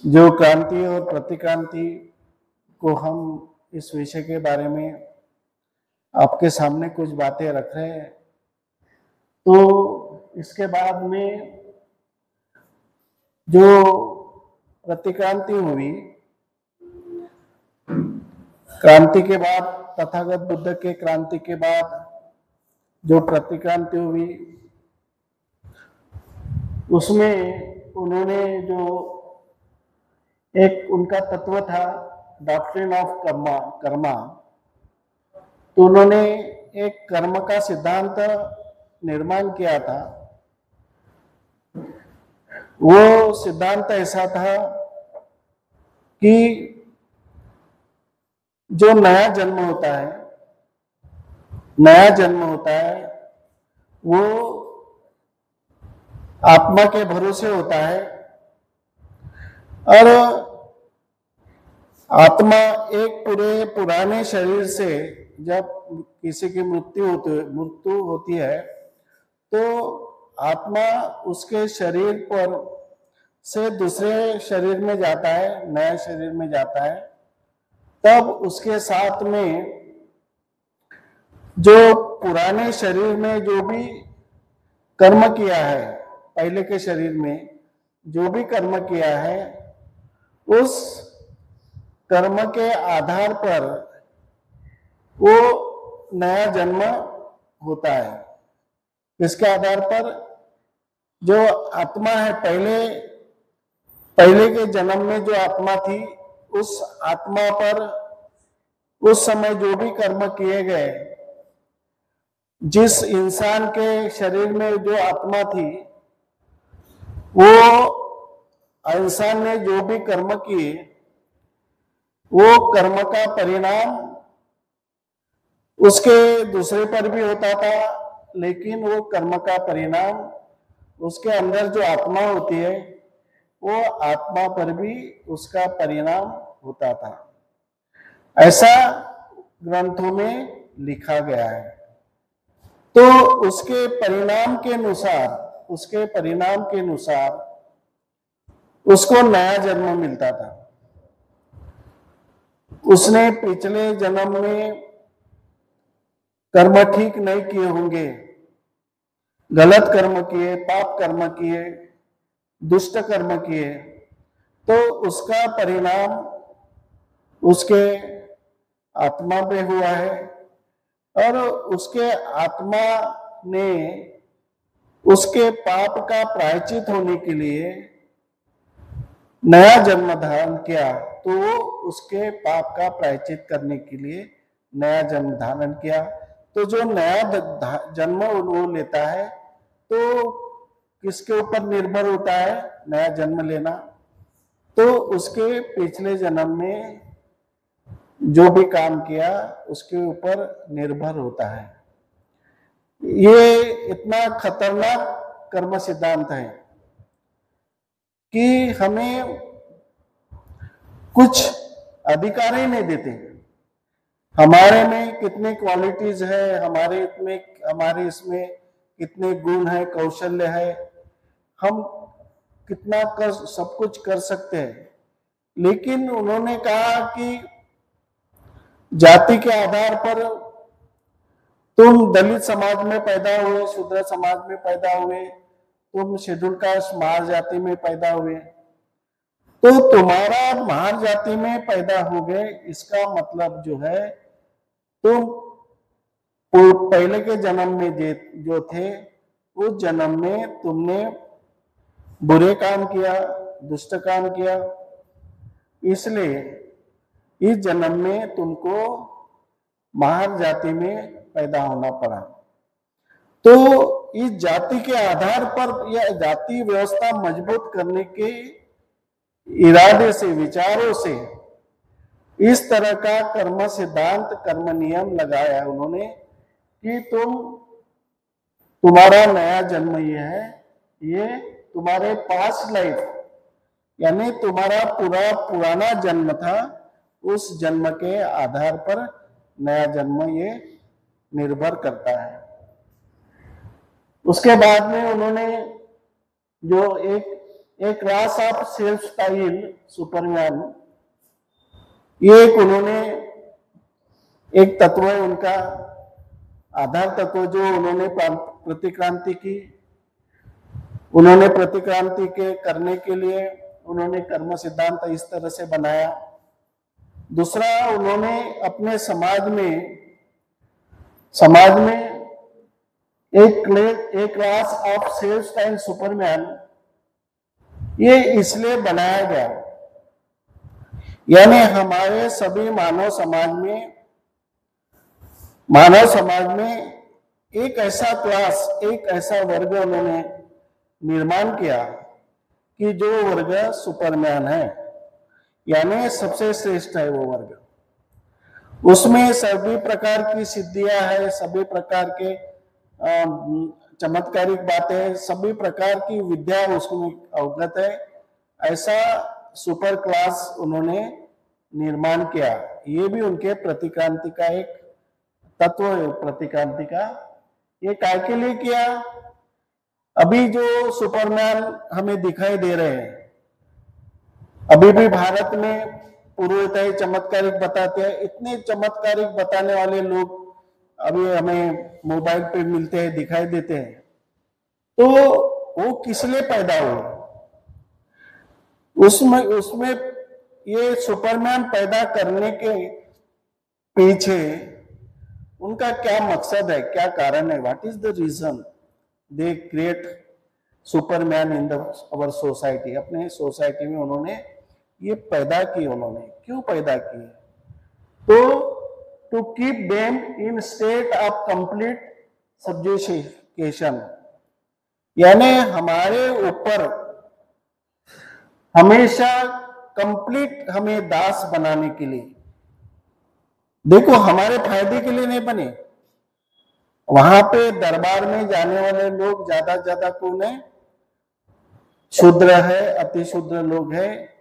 जो क्रांति और प्रतिक्रांति को हम इस विषय के बारे में आपके सामने कुछ बातें रख रहे हैं। तो इसके बाद में जो प्रतिक्रांति हुई, क्रांति के बाद, तथागत बुद्ध के क्रांति के बाद जो प्रतिक्रांति हुई, उसमें उन्होंने जो एक उनका तत्व था डॉक्ट्रिन ऑफ कर्मा, तो उन्होंने एक कर्म का सिद्धांत निर्माण किया था। वो सिद्धांत ऐसा था कि जो नया जन्म होता है वो आत्मा के भरोसे होता है, और आत्मा एक पुराने शरीर से जब किसी की मृत्यु होती है तो आत्मा उसके शरीर पर से दूसरे शरीर में जाता है, नए शरीर में जाता है। तब उसके साथ में जो पुराने शरीर में जो भी कर्म किया है, पहले के शरीर में जो भी कर्म किया है, उस कर्म के आधार पर वो नया जन्म होता है। इसके आधार पर जो आत्मा है, पहले के जन्म में जो आत्मा थी, उस आत्मा पर उस समय जो भी कर्म किए गए, जिस इंसान के शरीर में जो आत्मा थी, वो इंसान ने जो भी कर्म किए, वो कर्म का परिणाम उसके दूसरे पर भी होता था, लेकिन वो कर्म का परिणाम उसके अंदर जो आत्मा होती है, वो आत्मा पर भी उसका परिणाम होता था। ऐसा ग्रंथों में लिखा गया है। तो उसके परिणाम के अनुसार उसको नया जन्म मिलता था। उसने पिछले जन्म में कर्म ठीक नहीं किए होंगे, गलत कर्म किए, पाप कर्म किए, दुष्ट कर्म किए, तो उसका परिणाम उसके आत्मा पे हुआ है, और उसके आत्मा ने उसके पाप का प्रायश्चित होने के लिए नया जन्म धारण किया। तो वो उसके पाप का प्रायश्चित करने के लिए नया जन्म धारण किया। तो जो नया जन्म वो लेता है, तो किसके ऊपर निर्भर होता है नया जन्म लेना? तो उसके पिछले जन्म में जो भी काम किया उसके ऊपर निर्भर होता है। ये इतना खतरनाक कर्म सिद्धांत है कि हमें कुछ अधिकार ही नहीं देते। हमारे में कितने क्वालिटीज है, हमारे इसमें कितने गुण है, कौशल्य है, हम कितना सब कुछ कर सकते हैं। लेकिन उन्होंने कहा कि जाति के आधार पर तुम दलित समाज में पैदा हुए, शूद्र समाज में पैदा हुए, तुम शेड्यूल कास्ट महार जाति में पैदा हुए, तो तुम्हारा महार जाति में पैदा हो गए, इसका मतलब जो है तुम पहले के जन्म में जो थे, उस जन्म में तुमने बुरे काम किया, दुष्ट काम किया, इसलिए इस जन्म में तुमको महार जाति में पैदा होना पड़ा। तो इस जाति के आधार पर या जाति व्यवस्था मजबूत करने के इरादे से, विचारों से इस तरह का कर्म सिद्धांत, कर्म नियम लगाया उन्होंने कि तुम्हारा नया जन्म ये है, ये तुम्हारे पास्ट लाइफ यानी तुम्हारा पुराना जन्म था, उस जन्म के आधार पर नया जन्म ये निर्भर करता है। उसके बाद में उन्होंने जो एक a class of self style superman, ये एक उन्होंने एक तत्व है उनका, आधार तत्व जो उन्होंने प्रतिक्रांति की। उन्होंने प्रतिक्रांति के करने के लिए उन्होंने कर्म सिद्धांत इस तरह से बनाया। दूसरा, उन्होंने अपने समाज में एक class of self style superman ये इसलिए बनाया गया, यानी हमारे सभी मानव समाज में एक ऐसा क्लास, एक ऐसा वर्ग उन्होंने निर्माण किया कि जो वर्ग सुपरमैन है, यानी सबसे श्रेष्ठ है वो वर्ग। उसमें सभी प्रकार की सिद्धियां है, सभी प्रकार के चमत्कारिक बातें, सभी प्रकार की विद्या उसमें अवगत है। ऐसा सुपर क्लास उन्होंने निर्माण किया। ये भी उनके प्रतिक्रांति का एक तत्व है। प्रतिक्रांति का ये काय के लिए किया? अभी जो सुपरमैन हमें दिखाई दे रहे हैं, अभी भी भारत में पूर्वतः चमत्कारिक बताते हैं। इतने चमत्कारिक बताने वाले लोग अभी हमें मोबाइल पे मिलते हैं, दिखाई देते हैं। तो वो किस लिए पैदा हुए? उसमें ये सुपरमैन पैदा करने के पीछे उनका क्या मकसद है, क्या कारण है? What is the reason they create superman in our society? अपने सोसाइटी में उन्होंने ये पैदा की। उन्होंने क्यों पैदा किए? तो to keep them in state of complete subjugation, यानी हमारे ऊपर हमेशा कंप्लीट हमें दास बनाने के लिए। देखो, हमारे फायदे के लिए नहीं बने। वहां पे दरबार में जाने वाले लोग ज्यादा कौन है? शूद्र है, अति शूद्र लोग है।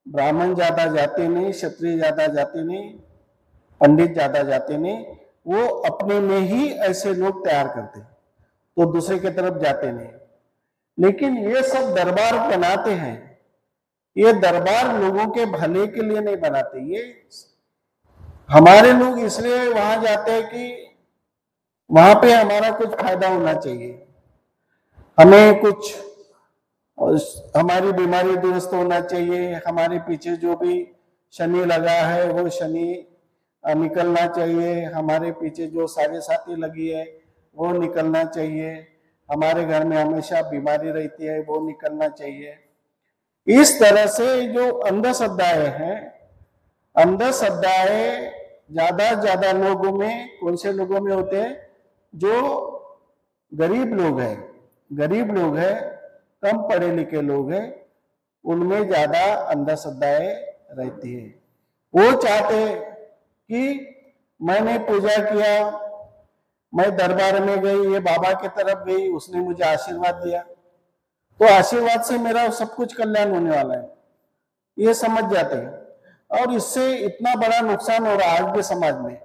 ब्राह्मण ज्यादा जाते नहीं, क्षत्रिय ज्यादा जाते नहीं, पंडित ज्यादा जाते नहीं। वो अपने में ही ऐसे लोग तैयार करते, तो दूसरे की तरफ जाते नहीं। लेकिन ये सब दरबार बनाते हैं, ये दरबार लोगों के भले के लिए नहीं बनाते। ये हमारे लोग इसलिए वहां जाते हैं कि वहां पे हमारा कुछ फायदा होना चाहिए, हमें कुछ हमारी बीमारी दुरुस्त होना चाहिए, हमारे पीछे जो भी शनि लगा है वो शनि निकलना चाहिए, हमारे पीछे जो साढ़े साथी लगी है वो निकलना चाहिए, हमारे घर में हमेशा बीमारी रहती है वो निकलना चाहिए। इस तरह से जो अंधश्रद्धाएं हैं, अंधश्रद्धाएं ज्यादा लोगों में, कौन से लोगों में होते हैं? जो गरीब लोग हैं, कम पढ़े लिखे लोग हैं, उनमें ज्यादा अंधश्रद्धाएं रहती है। वो चाहते कि मैंने पूजा किया, मैं दरबार में गई, ये बाबा की तरफ गई, उसने मुझे आशीर्वाद दिया, तो आशीर्वाद से मेरा सब कुछ कल्याण होने वाला है, ये समझ जाते हैं। और इससे इतना बड़ा नुकसान हो रहा है आज के समाज में।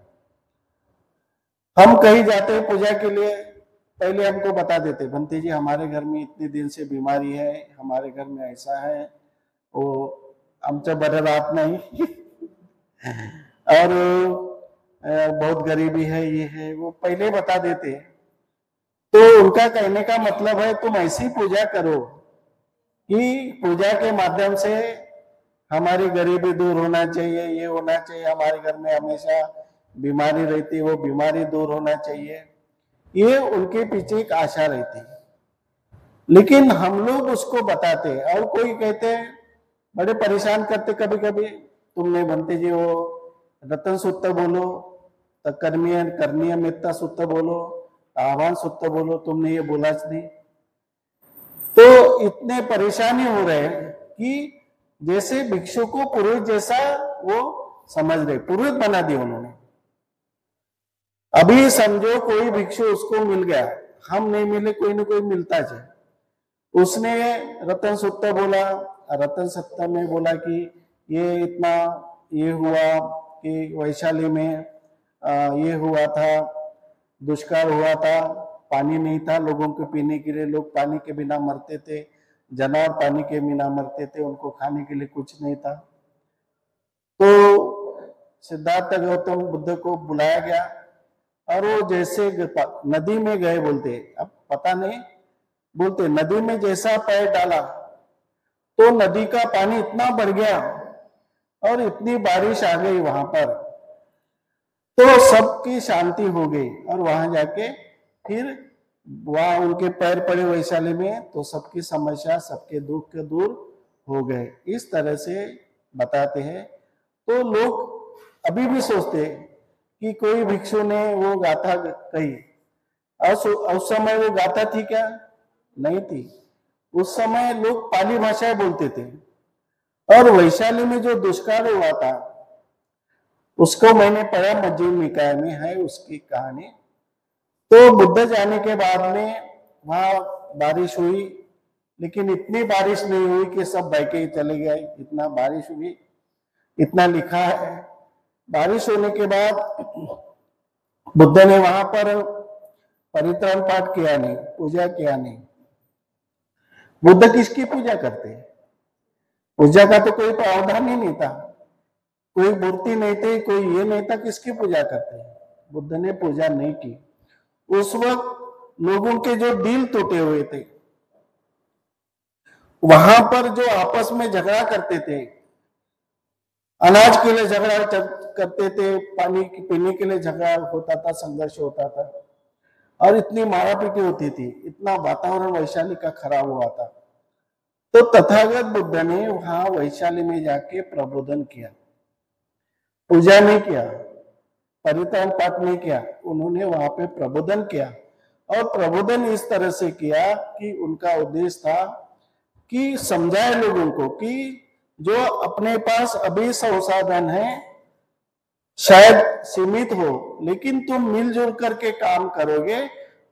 हम कहीं जाते हैं पूजा के लिए, पहले हमको बता देते, बंटी जी हमारे घर में इतने दिन से बीमारी है, हमारे घर में ऐसा है, वो आमच्या बरं राहत नहीं और बहुत गरीबी है, ये है, वो पहले बता देते। तो उनका कहने का मतलब है तुम ऐसी पूजा करो कि पूजा के माध्यम से हमारी गरीबी दूर होना चाहिए, ये होना चाहिए, हमारे घर में हमेशा बीमारी रहती है वो बीमारी दूर होना चाहिए। ये उनके पीछे एक आशा रहती है, लेकिन हम लोग उसको बताते हैं। और कोई कहते हैं, बड़े परेशान करते कभी कभी, तुमने बनते जी वो रतन सूत्र बोलो, करनीय मित्ता सूत्र बोलो, आह्वान सूत्र बोलो, तुमने ये बोला नहीं। तो इतने परेशानी हो रहे हैं कि जैसे भिक्षु को पुरोहित जैसा वो समझ रहे, पुरोहित बना दिया उन्होंने। अभी समझो कोई भिक्षु उसको मिल गया, हम नहीं मिले, कोई ना कोई मिलता है, उसने रतन सूत्र बोला, रतन सत्ता में बोला कि ये इतना ये हुआ कि वैशाली में ये हुआ था, दुष्काल हुआ था, पानी नहीं था लोगों को पीने के लिए, लोग पानी के बिना मरते थे, जानवर पानी के बिना मरते थे, उनको खाने के लिए कुछ नहीं था। तो सिद्धार्थ गौतम बुद्ध को बुलाया गया और वो जैसे नदी में गए, बोलते अब पता नहीं, बोलते नदी में जैसा पैर डाला तो नदी का पानी इतना बढ़ गया और इतनी बारिश आ गई वहां पर, तो सबकी शांति हो गई। और वहां जाके फिर वहां उनके पैर पड़े वैशाली में, तो सबकी समस्या, सबके दुख के दूर हो गए। इस तरह से बताते हैं। तो लोग अभी भी सोचते कि कोई भिक्षु ने वो गाथा कही, उस समय वो गाथा थी क्या? नहीं थी। उस समय लोग पाली भाषाएं बोलते थे। और वैशाली में जो दुष्काल हुआ था उसको मैंने पढ़ा, मध्यम निकाय में है उसकी कहानी। तो बुद्ध जाने के बाद में वहां बारिश हुई, लेकिन इतनी बारिश नहीं हुई कि सब बह के चले गए। इतना बारिश हुई, इतना लिखा है। बारिश होने के बाद बुद्ध ने वहां पर परित्राण पाठ किया नहीं, पूजा किया नहीं। बुद्ध किसकी पूजा करते हैं? पूजा का तो कोई प्रावधान ही नहीं था, कोई मूर्ति नहीं थी, कोई ये नहीं था, किसकी पूजा करते हैं? बुद्ध ने पूजा नहीं की। उस वक्त लोगों के जो दिल टूटे हुए थे, वहां पर जो आपस में झगड़ा करते थे, अनाज के लिए झगड़ा करते थे, पानी पीने के लिए झगड़ा होता था, संघर्ष होता था, और इतनी मारापीटी होती थी, इतना वातावरण वैशाली का खराब हुआ था। तो तथागत बुद्ध ने वहां वैशाली में जाके प्रबोधन किया, पूजा नहीं किया, परित्राण पाठ नहीं किया, उन्होंने वहां पे प्रबोधन किया। और प्रबोधन इस तरह से किया कि उनका उद्देश्य था कि समझाए लोगों को कि जो अपने पास अभी संसाधन है शायद सीमित हो, लेकिन तुम मिलजुल करके काम करोगे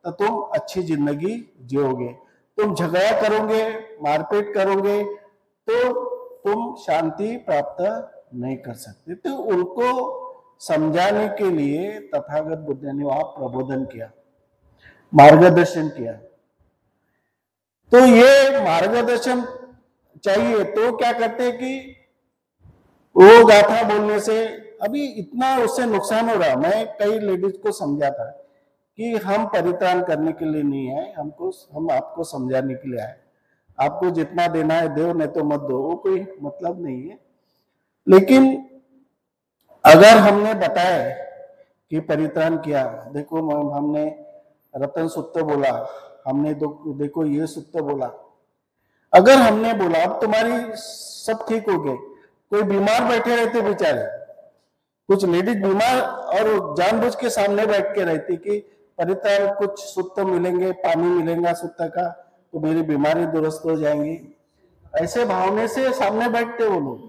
तो तुम अच्छी जिंदगी जियोगे। तुम झगड़ा करोगे, मारपीट करोगे तो तुम शांति प्राप्त नहीं कर सकते। तो उनको समझाने के लिए तथागत बुद्ध ने वहां प्रबोधन किया, मार्गदर्शन किया। तो ये मार्गदर्शन चाहिए तो क्या करते हैं कि वो गाथा बोलने से अभी इतना उससे नुकसान हो रहा। मैं कई लेडीज को समझा था कि हम परित्राण करने के लिए नहीं है, हम आपको समझाने के लिए आए। आपको जितना देना है दो, नहीं तो मत दो, वो कोई मतलब नहीं है। लेकिन अगर हमने बताया कि परित्राण किया, देखो हमने रतन सूत्र बोला, हमने देखो ये सूत्र बोला, अगर हमने बोला अब तुम्हारी सब ठीक हो गए। कोई बीमार बैठे रहते बेचारे, कुछ लेडीज बीमार और जानबूझ के सामने बैठ के रहती कि परित्राण कुछ सूत्र मिलेंगे, पानी मिलेगा सूत्र का तो मेरी बीमारी दुरुस्त हो जाएंगी, ऐसे भावने से सामने बैठते वो लोग।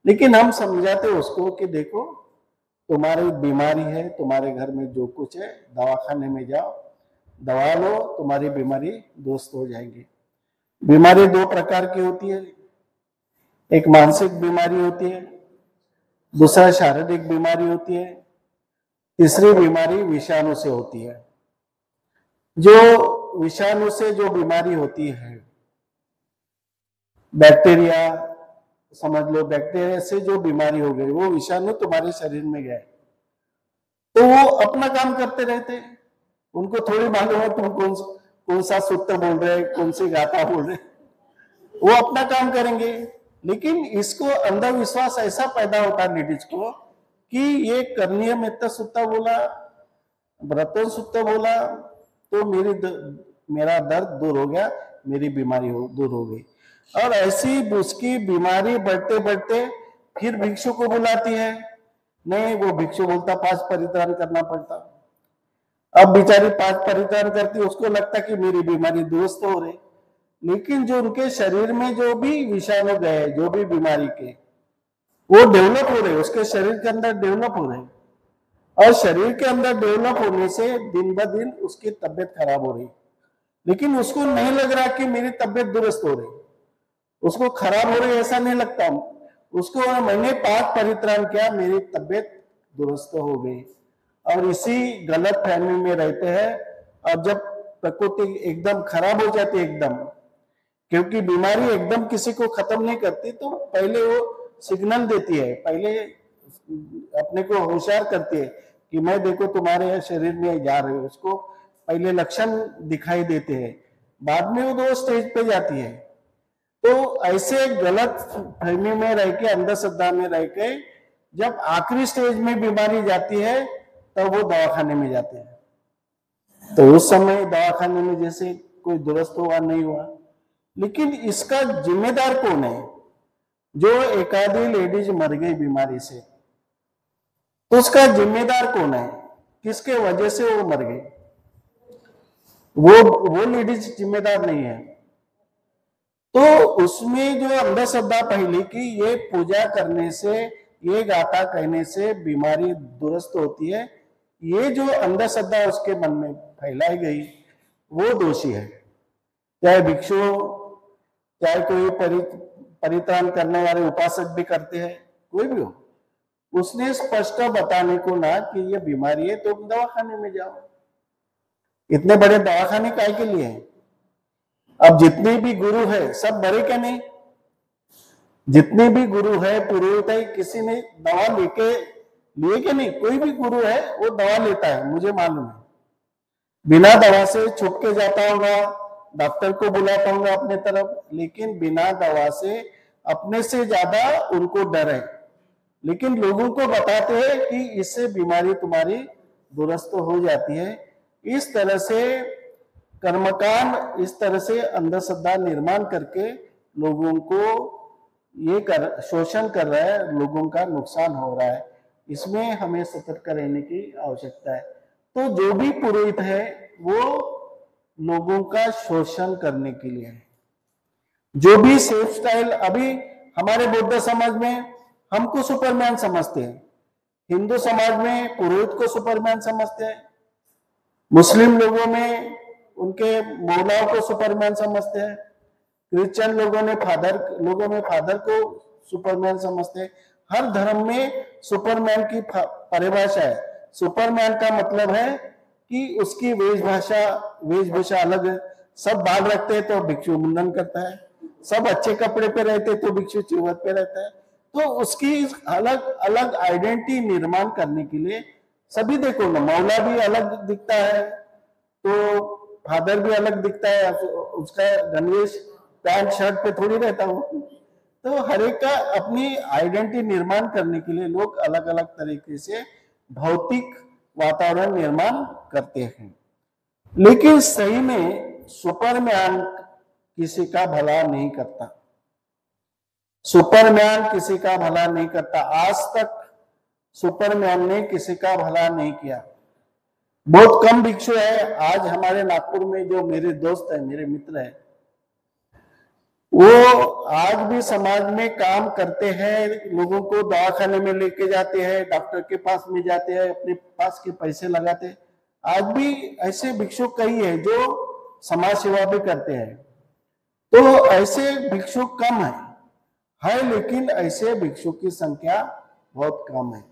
लेकिन हम समझाते उसको कि देखो तुम्हारी बीमारी है, तुम्हारे घर में जो कुछ है दवाखाने में जाओ, दवा लो, तुम्हारी बीमारी दुरुस्त हो जाएगी। बीमारी दो प्रकार की होती है, एक मानसिक बीमारी होती है, दूसरा शारीरिक बीमारी होती है, तीसरी बीमारी विषाणु से होती है। जो विषाणु से जो बीमारी होती है, बैक्टीरिया समझ लो, बैक्टीरिया से जो बीमारी हो गई, वो विषाणु तुम्हारे शरीर में गए तो वो अपना काम करते रहते, उनको थोड़ी मालूम है तुम कौन सा सूत्र बोल रहे, कौन सी गाथा बोल रहे, वो अपना काम करेंगे। लेकिन इसको अंधविश्वास ऐसा पैदा होता है लेडीज को कि ये करणीय मित्र सूत्र बोला, व्रतन सूत्र बोला तो मेरा दर्द दूर हो गया, मेरी बीमारी दूर हो गई। और ऐसी उसकी बीमारी बढ़ते बढ़ते फिर भिक्षु को बुलाती है, नहीं वो भिक्षु बोलता 5 परित्राण करना पड़ता। अब बेचारी 5 परित्राण करती, उसको लगता कि मेरी बीमारी दुरुस्त हो रही, लेकिन जो उनके शरीर में जो भी विषाणु गए, जो भी बीमारी के, वो डेवलप हो रहे, उसके शरीर के अंदर डेवलप हो रहे, और शरीर के अंदर डेवलप होने से दिन ब दिन उसकी तबियत खराब हो रही। लेकिन उसको नहीं लग रहा कि मेरी तबियत दुरुस्त हो रही, उसको खराब हो रही ऐसा नहीं लगता। उसको मैंने 5 परित्राण किया, मेरी तबियत दुरुस्त हो गई। और इसी गलत फहमी में रहते हैं। और जब प्रकृति एकदम खराब हो जाती है एकदम, क्योंकि बीमारी एकदम किसी को खत्म नहीं करती, तो पहले वो सिग्नल देती है, पहले अपने को होशियार करती है कि मैं देखो तुम्हारे शरीर में जा रही हूँ, उसको पहले लक्षण दिखाई देते हैं, बाद में वो स्टेज पे जाती है। तो ऐसे गलत फहमी में रह के, अंधश्रद्धा में रह के जब आखिरी स्टेज में बीमारी जाती है तब वो दवाखाने में जाते हैं। तो उस समय दवाखाने में जैसे कोई दुरुस्त हुआ नहीं हुआ, लेकिन इसका जिम्मेदार कौन है? जो एक आधी लेडीज मर गई बीमारी से, तो उसका जिम्मेदार कौन है? किसके वजह से वो मर गई? वो लेडीज जिम्मेदार नहीं है। तो उसमें जो अंधश्रद्धा पहली की, ये पूजा करने से, ये गाथा कहने से बीमारी दुरुस्त होती है, ये जो अंधश्रद्धा उसके मन में फैलाई गई वो दोषी है। चाहे भिक्षु, चाहे कोई परित्राण करने वाले उपासक भी करते हैं, कोई भी हो, उसने स्पष्ट बताने को ना कि ये बीमारी है तो दवाखाने में जाओ। इतने बड़े दवाखाने काहे के लिए? अब जितने भी गुरु है सब मरे क्या नहीं? जितने भी गुरु है, पुरोहित है, किसी ने दवा लिए कि नहीं? कोई भी गुरु है वो दवा लेता है, मुझे मालूम है। बिना दवा से छुप के जाता होगा, डॉक्टर को बुलाता होगा अपने तरफ, लेकिन बिना दवा से अपने से ज्यादा उनको डर है। लेकिन लोगों को बताते हैं कि इससे बीमारी तुम्हारी दुरुस्त हो जाती है। इस तरह से कर्मकांड, इस तरह से अंधश्रद्धा निर्माण करके लोगों को ये शोषण कर रहा है, लोगों का नुकसान हो रहा है। इसमें हमें सतर्क रहने की आवश्यकता है। तो जो भी पुरोहित है वो लोगों का शोषण करने के लिए है। जो भी सेफ स्टाइल, अभी हमारे बौद्ध समाज में हमको सुपरमैन समझते हैं, हिंदू समाज में पुरोहित को सुपरमैन समझते हैं, मुस्लिम लोगों में उनके मौलाओं को सुपरमैन समझते हैं, क्रिश्चियन लोगों में फादर को सुपरमैन समझते हैं। हर धर्म में सुपरमैन की परिभाषा है। सुपरमैन का मतलब है कि उसकी वेशभूषा अलग है। सब बाल रखते हैं तो भिक्षु मुंडन करता है, सब अच्छे कपड़े पे रहते तो भिक्षु चिवत पे रहता है। तो उसकी अलग अलग आइडेंटिटी निर्माण करने के लिए सभी, देखो ना, मौला भी अलग दिखता है तो फादर भी अलग दिखता है, उसका गणवेश पैंट शर्ट पे थोड़ी रहता हूँ। तो हर एक का अपनी आइडेंटिटी निर्माण करने के लिए लोग अलग अलग तरीके से भौतिक वातावरण निर्माण करते हैं। लेकिन सही में सुपरमैन किसी का भला नहीं करता। सुपरमैन किसी का भला नहीं करता। आज तक सुपरमैन ने किसी का भला नहीं किया। बहुत कम भिक्षु है। आज हमारे नागपुर में जो मेरे दोस्त है, मेरे मित्र है, वो आज भी समाज में काम करते हैं, लोगों को दवाखाने में लेके जाते हैं, डॉक्टर के पास में जाते हैं, अपने पास के पैसे लगाते हैं। आज भी ऐसे भिक्षु कई है जो समाज सेवा भी करते हैं। तो ऐसे भिक्षु कम है, लेकिन ऐसे भिक्षु की संख्या बहुत कम है।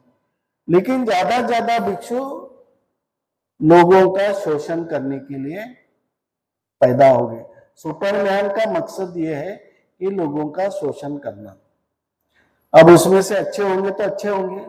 लेकिन ज्यादा भिक्षु लोगों का शोषण करने के लिए पैदा हो गए। सुपरमैन का मकसद ये है कि लोगों का शोषण करना। अब उसमें से अच्छे होंगे तो अच्छे होंगे,